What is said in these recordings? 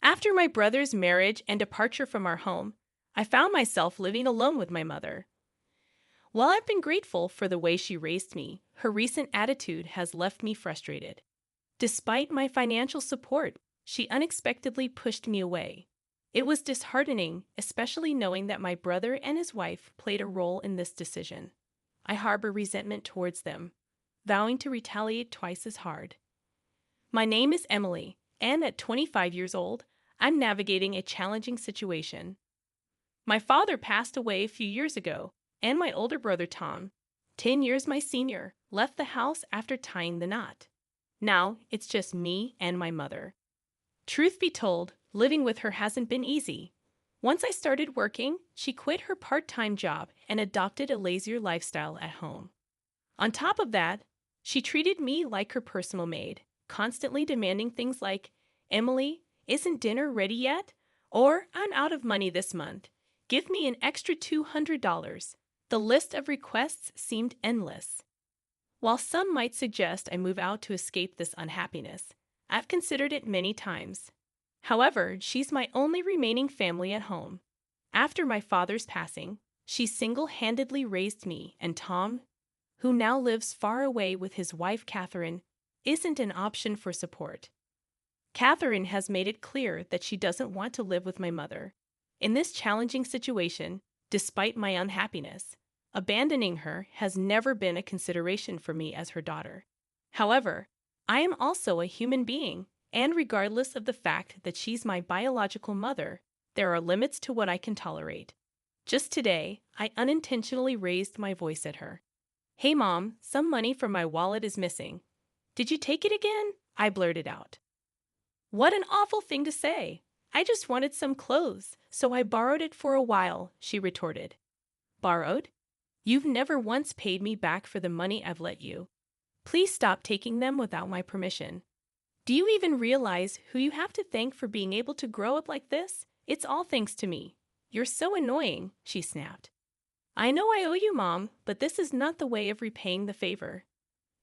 After my brother's marriage and departure from our home, I found myself living alone with my mother. While I've been grateful for the way she raised me, her recent attitude has left me frustrated. Despite my financial support, she unexpectedly pushed me away. It was disheartening, especially knowing that my brother and his wife played a role in this decision. I harbor resentment towards them, vowing to retaliate twice as hard. My name is Emily, and at 25 years old, I'm navigating a challenging situation. My father passed away a few years ago, and my older brother Tom, 10 years my senior, left the house after tying the knot. Now it's just me and my mother. Truth be told, living with her hasn't been easy. Once I started working, she quit her part-time job and adopted a lazier lifestyle at home. On top of that, she treated me like her personal maid, constantly demanding things like, "Emily, isn't dinner ready yet?" Or, "I'm out of money this month. Give me an extra $200. The list of requests seemed endless. While some might suggest I move out to escape this unhappiness, I've considered it many times. However, she's my only remaining family at home. After my father's passing, she single-handedly raised me, and Tom, who now lives far away with his wife Catherine, isn't an option for support. Catherine has made it clear that she doesn't want to live with my mother. In this challenging situation, despite my unhappiness, abandoning her has never been a consideration for me as her daughter. However, I am also a human being, and regardless of the fact that she's my biological mother, there are limits to what I can tolerate. Just today, I unintentionally raised my voice at her. "Hey Mom, some money from my wallet is missing. Did you take it again?" I blurted out. "What an awful thing to say. I just wanted some clothes, so I borrowed it for a while," she retorted. "Borrowed? You've never once paid me back for the money I've lent you. Please stop taking them without my permission. Do you even realize who you have to thank for being able to grow up like this? It's all thanks to me. You're so annoying," she snapped. "I know I owe you, Mom, but this is not the way of repaying the favor.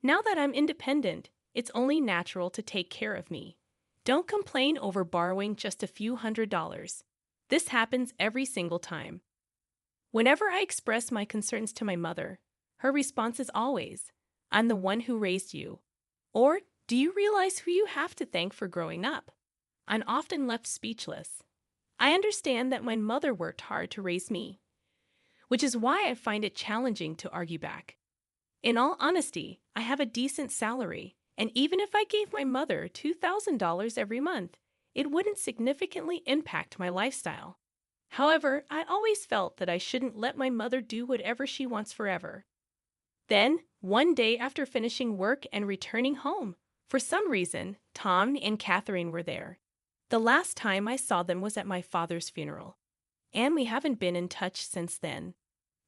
Now that I'm independent, it's only natural to take care of me. Don't complain over borrowing just a few $100s. This happens every single time." Whenever I express my concerns to my mother, her response is always, "I'm the one who raised you." Or, "Do you realize who you have to thank for growing up?" I'm often left speechless. I understand that my mother worked hard to raise me, which is why I find it challenging to argue back. In all honesty, I have a decent salary, and even if I gave my mother $2,000 every month, it wouldn't significantly impact my lifestyle. However, I always felt that I shouldn't let my mother do whatever she wants forever. Then, one day after finishing work and returning home, for some reason, Tom and Catherine were there. The last time I saw them was at my father's funeral, and we haven't been in touch since then.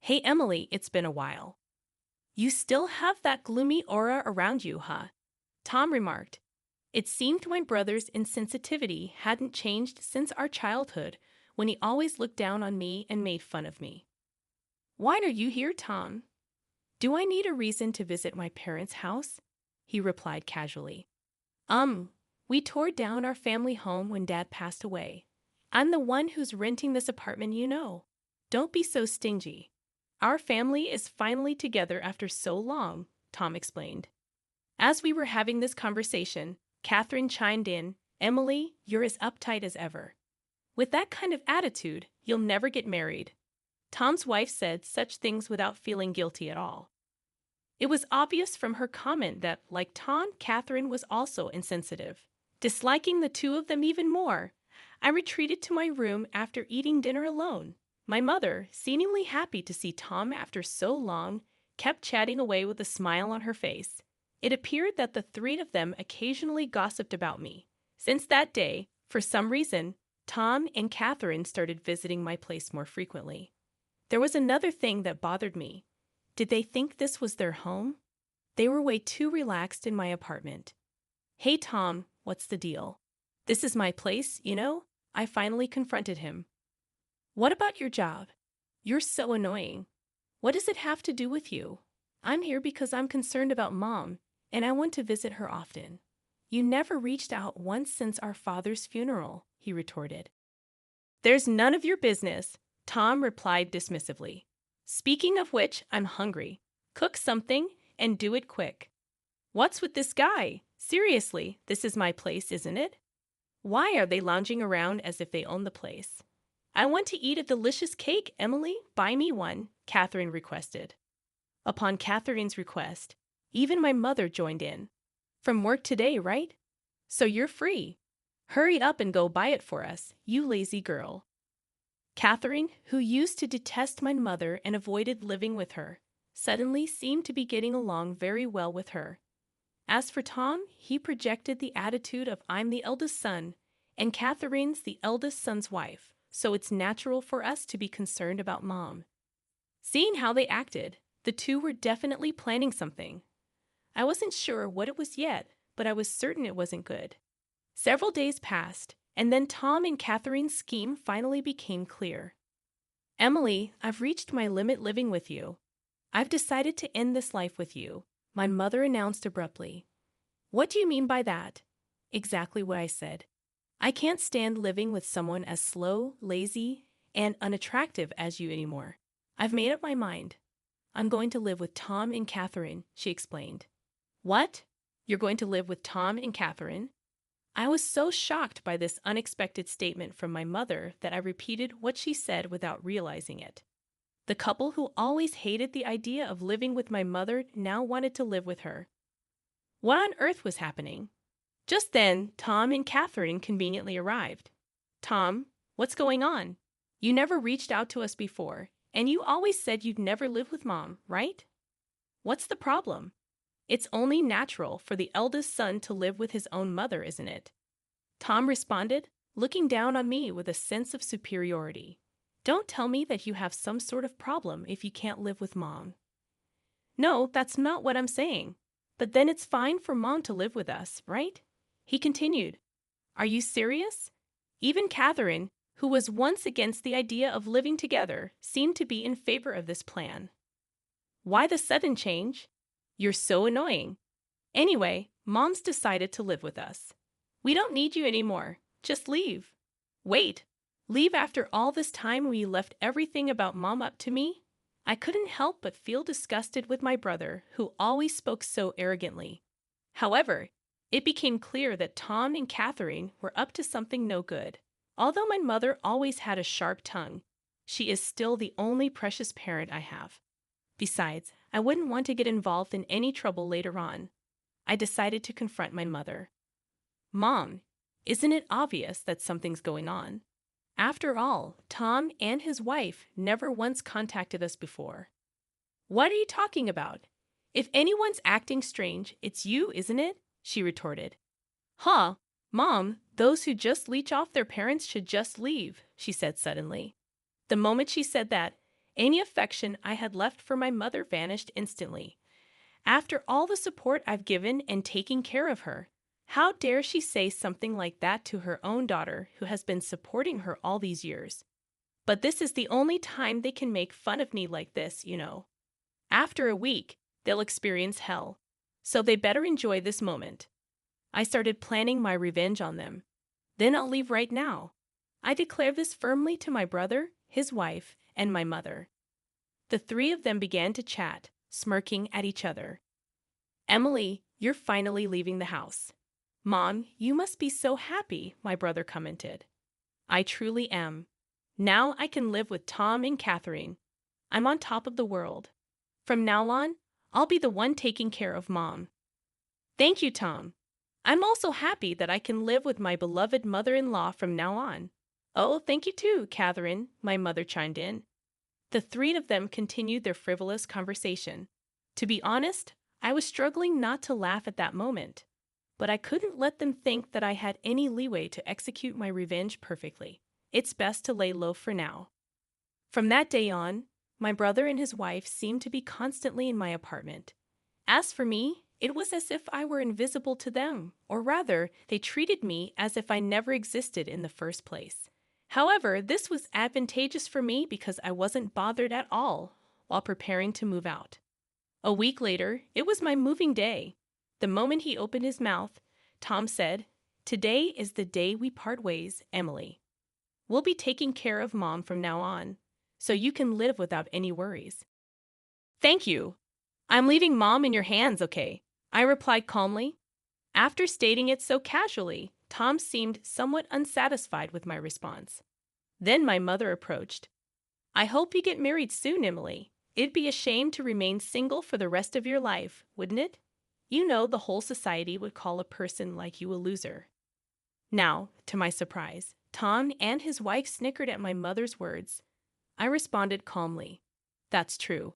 "Hey Emily, it's been a while. You still have that gloomy aura around you, huh?" Tom remarked. It seemed my brother's insensitivity hadn't changed since our childhood, when he always looked down on me and made fun of me. "Why are you here, Tom?" "Do I need a reason to visit my parents' house?" he replied casually. We tore down our family home when Dad passed away. I'm the one who's renting this apartment, you know. Don't be so stingy. Our family is finally together after so long," Tom explained. As we were having this conversation, Catherine chimed in, "Emily, you're as uptight as ever. With that kind of attitude, you'll never get married." Tom's wife said such things without feeling guilty at all. It was obvious from her comment that, like Tom, Catherine was also insensitive. Disliking the two of them even more, I retreated to my room after eating dinner alone. My mother, seemingly happy to see Tom after so long, kept chatting away with a smile on her face. It appeared that the three of them occasionally gossiped about me. Since that day, for some reason, Tom and Catherine started visiting my place more frequently. There was another thing that bothered me. Did they think this was their home? They were way too relaxed in my apartment. "Hey Tom, what's the deal? This is my place, you know?" I finally confronted him. "What about your job? You're so annoying. What does it have to do with you?" "I'm here because I'm concerned about Mom, and I want to visit her often." You never reached out once since our father's funeral, he retorted. There's none of your business, Tom replied dismissively. Speaking of which, I'm hungry. Cook something and do it quick. What's with this guy? Seriously, this is my place, isn't it? Why are they lounging around as if they own the place? I want to eat a delicious cake, Emily. Buy me one, Catherine requested. Upon Catherine's request, even my mother joined in. From work today, right? So you're free. Hurry up and go buy it for us, you lazy girl. Catherine, who used to detest my mother and avoided living with her, suddenly seemed to be getting along very well with her. As for Tom, he projected the attitude of I'm the eldest son, and Catherine's the eldest son's wife, so it's natural for us to be concerned about Mom. Seeing how they acted, the two were definitely planning something. I wasn't sure what it was yet, but I was certain it wasn't good. Several days passed, and then Tom and Catherine's scheme finally became clear. Emily, I've reached my limit living with you. I've decided to end this life with you, my mother announced abruptly. What do you mean by that? Exactly what I said. I can't stand living with someone as slow, lazy, and unattractive as you anymore. I've made up my mind. I'm going to live with Tom and Catherine, she explained. What? You're going to live with Tom and Catherine? I was so shocked by this unexpected statement from my mother that I repeated what she said without realizing it. The couple who always hated the idea of living with my mother now wanted to live with her. What on earth was happening? Just then, Tom and Catherine conveniently arrived. Tom, what's going on? You never reached out to us before, and you always said you'd never live with Mom, right? What's the problem? It's only natural for the eldest son to live with his own mother, isn't it? Tom responded, looking down on me with a sense of superiority. Don't tell me that you have some sort of problem if you can't live with Mom. No, that's not what I'm saying. But then it's fine for Mom to live with us, right? He continued. Are you serious? Even Catherine, who was once against the idea of living together, seemed to be in favor of this plan. Why the sudden change? You're so annoying. Anyway, Mom's decided to live with us. We don't need you anymore. Just leave. Wait, leave after all this time when you left everything about Mom up to me? I couldn't help but feel disgusted with my brother, who always spoke so arrogantly. However, it became clear that Tom and Catherine were up to something no good. Although my mother always had a sharp tongue, she is still the only precious parent I have. Besides, I wouldn't want to get involved in any trouble later on. I decided to confront my mother. Mom, isn't it obvious that something's going on? After all, Tom and his wife never once contacted us before. What are you talking about? If anyone's acting strange, it's you, isn't it? She retorted. Huh, Mom, those who just leech off their parents should just leave, she said suddenly. The moment she said that, any affection I had left for my mother vanished instantly. After all the support I've given and taking care of her, how dare she say something like that to her own daughter who has been supporting her all these years? But this is the only time they can make fun of me like this, you know. After a week, they'll experience hell, so they better enjoy this moment. I started planning my revenge on them. Then I'll leave right now. I declare this firmly to my brother, his wife, and my mother. The three of them began to chat, smirking at each other. Emily, you're finally leaving the house. Mom, you must be so happy, my brother commented. I truly am. Now I can live with Tom and Catherine. I'm on top of the world. From now on, I'll be the one taking care of Mom. Thank you, Tom. I'm also happy that I can live with my beloved mother-in-law from now on. Oh, thank you too, Catherine, my mother chimed in. The three of them continued their frivolous conversation. To be honest, I was struggling not to laugh at that moment, but I couldn't let them think that I had any leeway to execute my revenge perfectly. It's best to lay low for now. From that day on, my brother and his wife seemed to be constantly in my apartment. As for me, it was as if I were invisible to them, or rather, they treated me as if I never existed in the first place. However, this was advantageous for me because I wasn't bothered at all while preparing to move out. A week later, it was my moving day. The moment he opened his mouth, Tom said, "Today is the day we part ways, Emily. We'll be taking care of Mom from now on, so you can live without any worries." "Thank you. I'm leaving Mom in your hands, okay?" I replied calmly. After stating it so casually, Tom seemed somewhat unsatisfied with my response. Then my mother approached. "I hope you get married soon, Emily. It'd be a shame to remain single for the rest of your life, wouldn't it? You know the whole society would call a person like you a loser." Now, to my surprise, Tom and his wife snickered at my mother's words. I responded calmly, "That's true.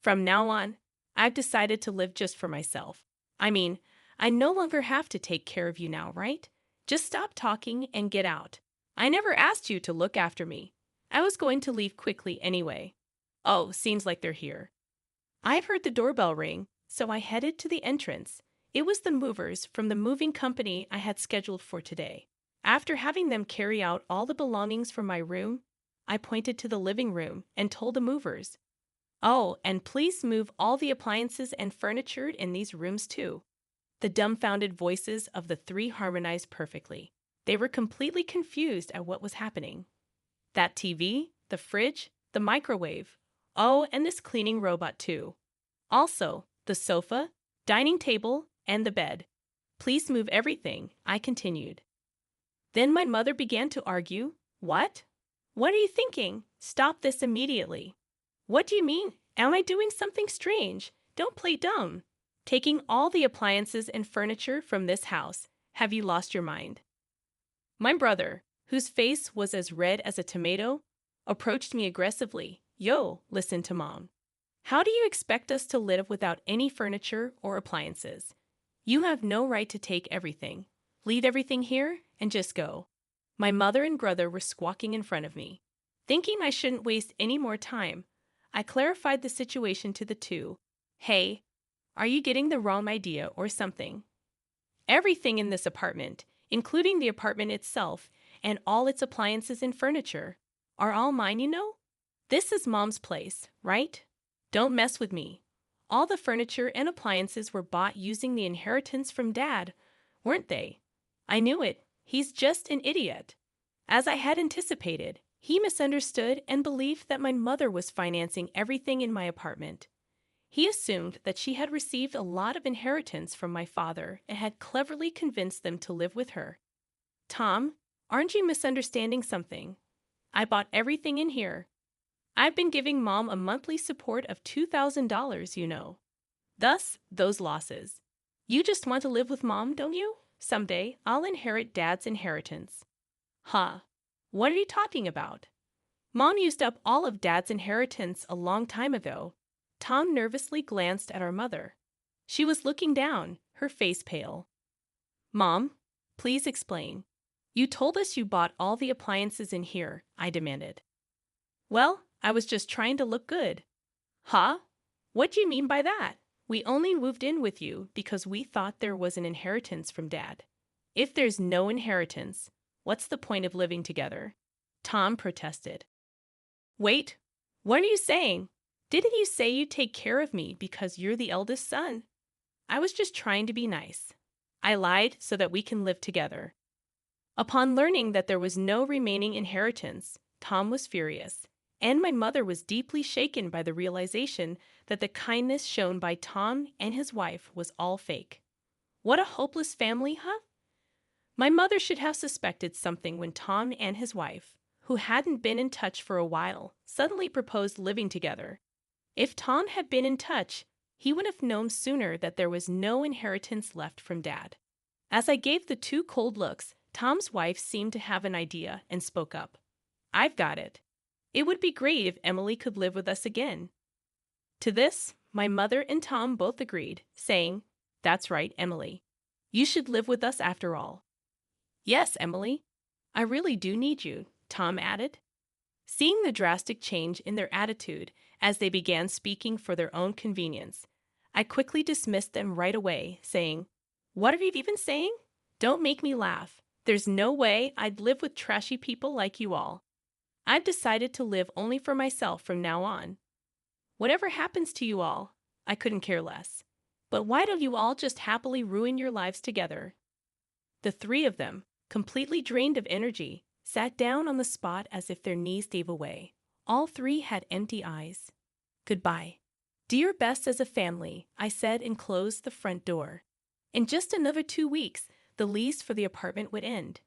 From now on, I've decided to live just for myself. I mean, I no longer have to take care of you now, right? Just stop talking and get out. I never asked you to look after me. I was going to leave quickly anyway." Oh, seems like they're here. I heard the doorbell ring, so I headed to the entrance. It was the movers from the moving company I had scheduled for today. After having them carry out all the belongings from my room, I pointed to the living room and told the movers, "Oh, and please move all the appliances and furniture in these rooms too." The dumbfounded voices of the three harmonized perfectly. They were completely confused at what was happening. That TV, the fridge, the microwave. Oh, and this cleaning robot too. Also, the sofa, dining table, and the bed. "Please move everything," I continued. Then my mother began to argue. "What? What are you thinking? Stop this immediately." "What do you mean? Am I doing something strange? Don't play dumb. Taking all the appliances and furniture from this house. Have you lost your mind?" My brother, whose face was as red as a tomato, approached me aggressively. "Yo, listen to Mom. How do you expect us to live without any furniture or appliances? You have no right to take everything. Leave everything here and just go." My mother and brother were squawking in front of me. Thinking I shouldn't waste any more time, I clarified the situation to the two. "Hey, are you getting the wrong idea or something? Everything in this apartment, including the apartment itself and all its appliances and furniture, are all mine, you know? This is Mom's place, right? Don't mess with me. All the furniture and appliances were bought using the inheritance from Dad, weren't they? I knew it. He's just an idiot." As I had anticipated, he misunderstood and believed that my mother was financing everything in my apartment. He assumed that she had received a lot of inheritance from my father and had cleverly convinced them to live with her. "Tom, aren't you misunderstanding something? I bought everything in here. I've been giving Mom a monthly support of $2,000, you know. Thus, those losses. You just want to live with Mom, don't you? Someday, I'll inherit Dad's inheritance." "Huh? What are you talking about? Mom used up all of Dad's inheritance a long time ago." Tom nervously glanced at our mother. She was looking down, her face pale. "Mom, please explain. You told us you bought all the appliances in here," I demanded. "Well, I was just trying to look good." "Huh? What do you mean by that? We only moved in with you because we thought there was an inheritance from Dad. If there's no inheritance, what's the point of living together?" Tom protested. "Wait, what are you saying? Didn't you say you'd take care of me because you're the eldest son?" "I was just trying to be nice. I lied so that we can live together." Upon learning that there was no remaining inheritance, Tom was furious, and my mother was deeply shaken by the realization that the kindness shown by Tom and his wife was all fake. What a hopeless family, huh? My mother should have suspected something when Tom and his wife, who hadn't been in touch for a while, suddenly proposed living together. If Tom had been in touch, he would have known sooner that there was no inheritance left from Dad. As I gave the two cold looks, Tom's wife seemed to have an idea and spoke up. "I've got it. It would be great if Emily could live with us again." To this, my mother and Tom both agreed, saying, "That's right, Emily. You should live with us after all." "Yes, Emily. I really do need you," Tom added. Seeing the drastic change in their attitude as they began speaking for their own convenience, I quickly dismissed them right away, saying, "What are you even saying? Don't make me laugh. There's no way I'd live with trashy people like you all. I've decided to live only for myself from now on. Whatever happens to you all, I couldn't care less. But why don't you all just happily ruin your lives together?" The three of them, completely drained of energy, sat down on the spot as if their knees gave away. All three had empty eyes. Goodbye. Do your best as a family, I said and closed the front door. In just another 2 weeks, the lease for the apartment would end.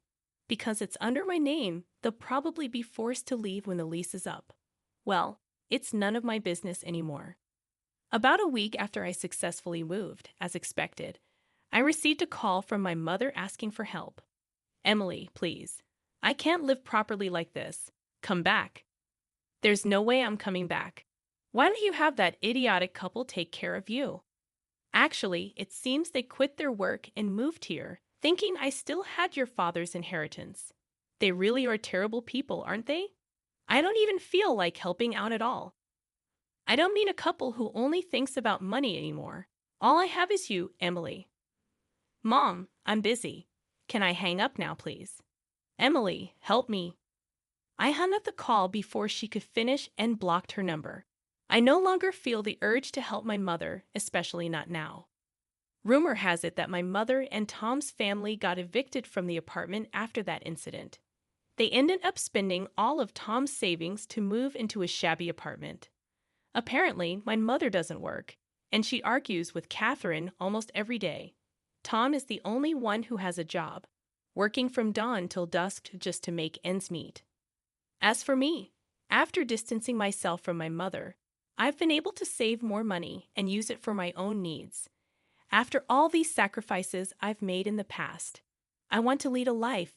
Because it's under my name, they'll probably be forced to leave when the lease is up. Well, it's none of my business anymore. About a week after I successfully moved, as expected, I received a call from my mother asking for help. Emily, please. I can't live properly like this. Come back. There's no way I'm coming back. Why don't you have that idiotic couple take care of you? Actually, it seems they quit their work and moved here, thinking I still had your father's inheritance. They really are terrible people, aren't they? I don't even feel like helping out at all. I don't mean a couple who only thinks about money anymore. All I have is you, Emily. Mom, I'm busy. Can I hang up now, please? Emily, help me. I hung up the call before she could finish and blocked her number. I no longer feel the urge to help my mother, especially not now. Rumor has it that my mother and Tom's family got evicted from the apartment after that incident. They ended up spending all of Tom's savings to move into a shabby apartment. Apparently, my mother doesn't work, and she argues with Catherine almost every day. Tom is the only one who has a job, working from dawn till dusk just to make ends meet. As for me, after distancing myself from my mother, I've been able to save more money and use it for my own needs. After all these sacrifices I've made in the past, I want to lead a life